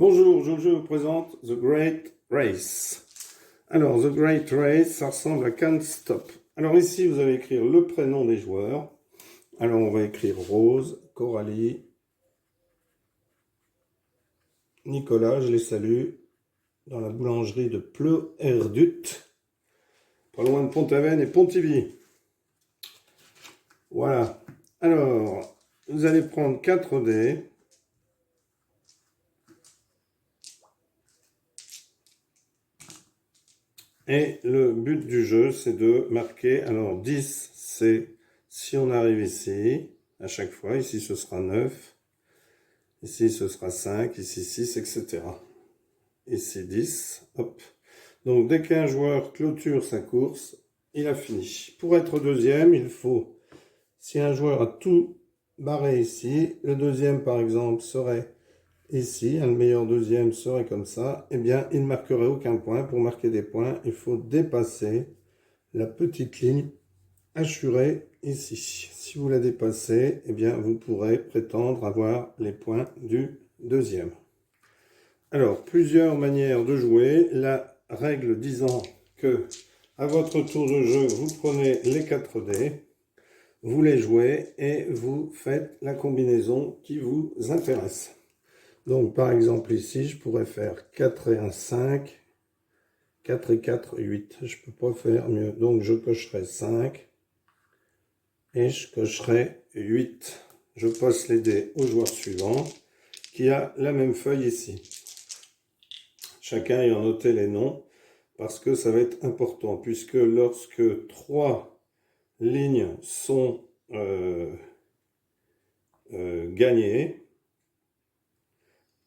Bonjour, je vous présente The Great Race. Alors, The Great Race, ça ressemble à Can't Stop. Alors ici, vous allez écrire le prénom des joueurs. Alors, on va écrire Rose, Coralie, Nicolas, je les salue, dans la boulangerie de Pleu-Herdut, pas loin de Pont-Aven et Pontivy. Voilà. Alors, vous allez prendre 4 dés. Et le but du jeu, c'est de marquer, alors 10, c'est si on arrive ici, à chaque fois, ici ce sera 9, ici ce sera 5, ici 6, etc. Ici 10, hop. Donc dès qu'un joueur clôture sa course, il a fini. Pour être deuxième, il faut, si un joueur a tout barré ici, le deuxième par exemple serait ici, le meilleur deuxième serait comme ça, eh bien, il ne marquerait aucun point. Pour marquer des points, il faut dépasser la petite ligne hachurée ici. Si vous la dépassez, eh bien, vous pourrez prétendre avoir les points du deuxième. Alors, plusieurs manières de jouer. La règle disant que, à votre tour de jeu, vous prenez les 4 dés, vous les jouez et vous faites la combinaison qui vous intéresse. Donc, par exemple, ici, je pourrais faire 4 et 1, 5, 4 et 4, 8. Je ne peux pas faire mieux. Donc, je cocherai 5 et je cocherai 8. Je passe les dés au joueur suivant qui a la même feuille ici. Chacun ayant noté les noms parce que ça va être important puisque lorsque 3 lignes sont gagnées,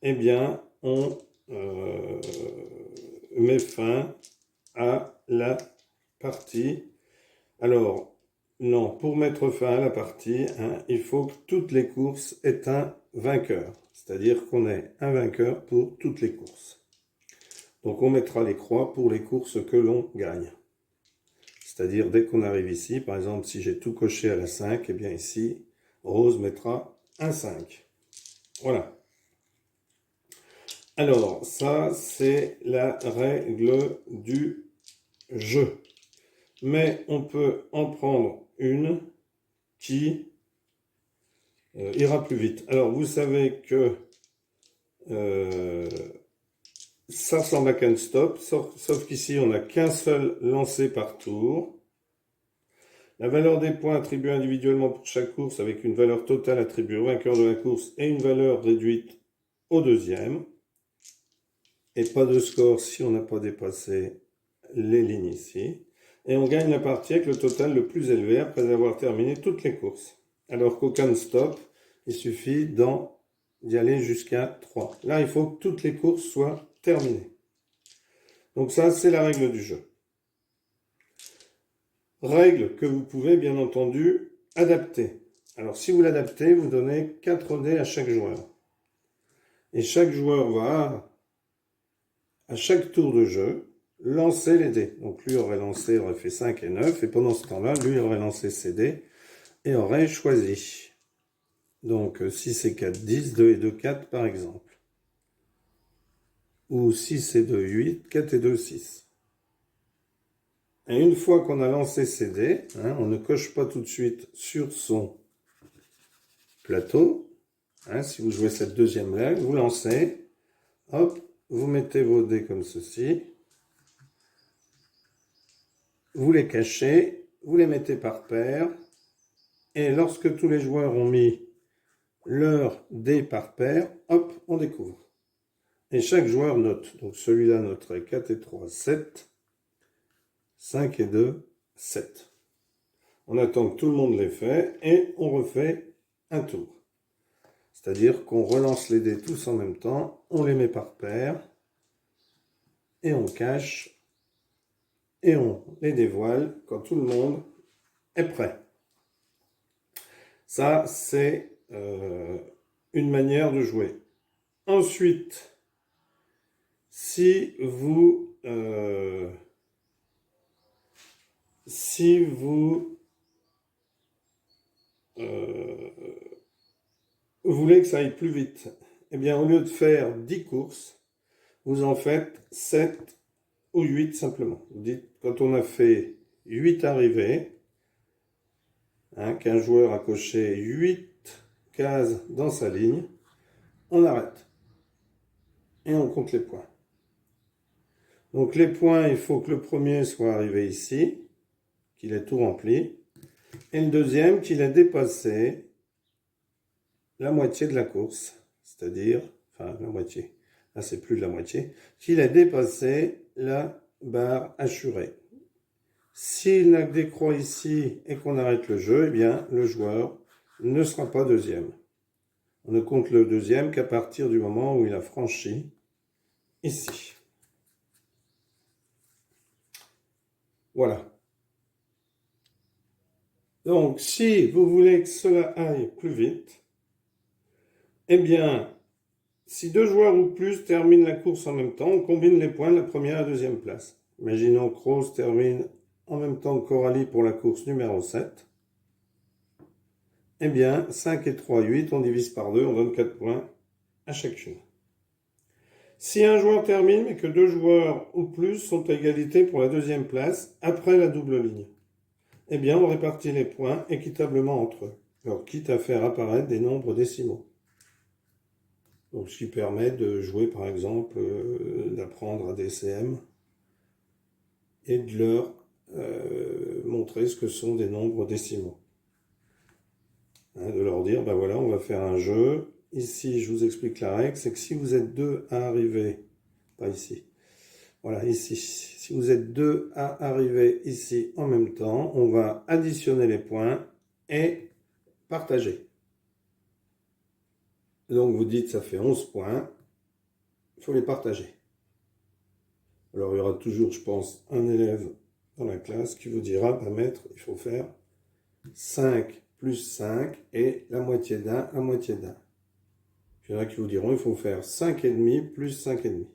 eh bien, on met fin à la partie. Alors, non, pour mettre fin à la partie, il faut que toutes les courses aient un vainqueur. C'est-à-dire qu'on ait un vainqueur pour toutes les courses. Donc, on mettra les croix pour les courses que l'on gagne. C'est-à-dire, dès qu'on arrive ici, par exemple, si j'ai tout coché à la 5, eh bien ici, Rose mettra un 5. Voilà. Alors, ça, c'est la règle du jeu. Mais on peut en prendre une qui ira plus vite. Alors, vous savez que ça ressemble à Can't Stop, sauf qu'ici, on n'a qu'un seul lancé par tour. La valeur des points attribués individuellement pour chaque course avec une valeur totale attribuée au vainqueur de la course et une valeur réduite au deuxième. Et pas de score si on n'a pas dépassé les lignes ici. Et on gagne la partie avec le total le plus élevé après avoir terminé toutes les courses. Alors qu'au Can't Stop, il suffit d'y aller jusqu'à 3. Là, il faut que toutes les courses soient terminées. Donc ça, c'est la règle du jeu. Règle que vous pouvez, bien entendu, adapter. Alors, si vous l'adaptez, vous donnez 4 dés à chaque joueur. Et chaque joueur va, à chaque tour de jeu, lancer les dés. Donc lui aurait fait 5 et 9, et pendant ce temps-là, lui aurait lancé ses dés et aurait choisi. Donc 6 et 4, 10, 2 et 2, 4 par exemple. Ou 6 et 2, 8, 4 et 2, 6. Et une fois qu'on a lancé ses dés, on ne coche pas tout de suite sur son plateau. Si vous jouez cette deuxième règle, vous lancez, hop, vous mettez vos dés comme ceci. Vous les cachez, vous les mettez par paire, et lorsque tous les joueurs ont mis leurs dés par paire, hop, on découvre. Et chaque joueur note. Donc celui-là noterait 4 et 3, 7, 5 et 2, 7. On attend que tout le monde l'ait fait, et on refait un tour. C'est-à-dire qu'on relance les dés tous en même temps, on les met par paire, et on cache, et on les dévoile quand tout le monde est prêt. Ça, c'est une manière de jouer. Ensuite, si vous voulez que ça aille plus vite, eh bien, au lieu de faire 10 courses, vous en faites 7 ou 8 simplement. Vous dites, quand on a fait 8 arrivées, qu'un joueur a coché 8 cases dans sa ligne, on arrête. Et on compte les points. Donc les points, il faut que le premier soit arrivé ici, qu'il ait tout rempli, et le deuxième qu'il ait dépassé la moitié de la course, c'est-à-dire, enfin la moitié, là c'est plus de la moitié, qu'il ait dépassé la barre assurée. S'il n'a que des croix ici et qu'on arrête le jeu, eh bien le joueur ne sera pas deuxième. On ne compte le deuxième qu'à partir du moment où il a franchi ici. Voilà. Donc, si vous voulez que cela aille plus vite, eh bien, si 2 joueurs ou plus terminent la course en même temps, on combine les points de la première et la deuxième place. Imaginons que Rose termine en même temps que Coralie pour la course numéro 7. Eh bien, 5 et 3, 8, on divise par 2, on donne 4 points à chacune. Si un joueur termine, mais que 2 joueurs ou plus sont à égalité pour la deuxième place, après la double ligne, eh bien, on répartit les points équitablement entre eux. Alors, quitte à faire apparaître des nombres décimaux. Donc, ce qui permet de jouer, par exemple, d'apprendre à des CM et de leur montrer ce que sont des nombres décimaux. De leur dire, ben voilà, on va faire un jeu. Ici, je vous explique la règle, c'est que si vous êtes 2 à arriver, pas ici, voilà, ici, si vous êtes 2 à arriver ici en même temps, on va additionner les points et partager. Donc, vous dites, ça fait 11 points, il faut les partager. Alors, il y aura toujours, je pense, un élève dans la classe qui vous dira, bah, maître, il faut faire 5 plus 5 et la moitié d'un, la moitié d'un. Il y en a qui vous diront, il faut faire 5,5 plus 5,5.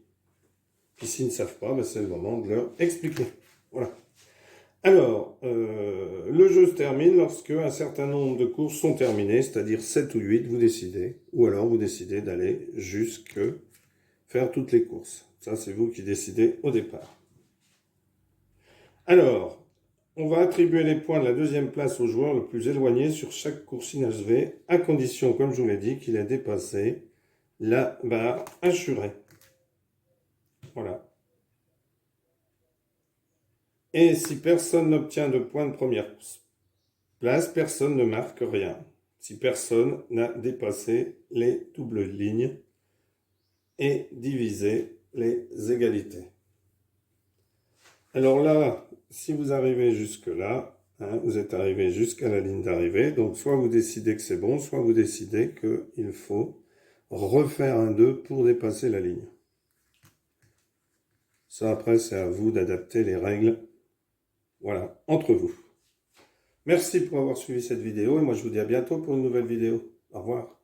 Puis s'ils ne savent pas, bah, c'est le moment de leur expliquer. Voilà. Alors, le jeu se termine lorsque un certain nombre de courses sont terminées, c'est-à-dire 7 ou 8, vous décidez. Ou alors vous décidez d'aller jusque faire toutes les courses. Ça, c'est vous qui décidez au départ. Alors, on va attribuer les points de la deuxième place au joueur le plus éloigné sur chaque course inachevée, à condition, comme je vous l'ai dit, qu'il ait dépassé la barre assurée. Voilà. Et si personne n'obtient de points de première place, personne ne marque rien. Si personne n'a dépassé les doubles lignes et divisé les égalités. Alors là, si vous arrivez jusque-là, vous êtes arrivé jusqu'à la ligne d'arrivée, donc soit vous décidez que c'est bon, soit vous décidez qu'il faut refaire un 2 pour dépasser la ligne. Ça, après, c'est à vous d'adapter les règles, voilà, entre vous. Merci pour avoir suivi cette vidéo et moi je vous dis à bientôt pour une nouvelle vidéo. Au revoir.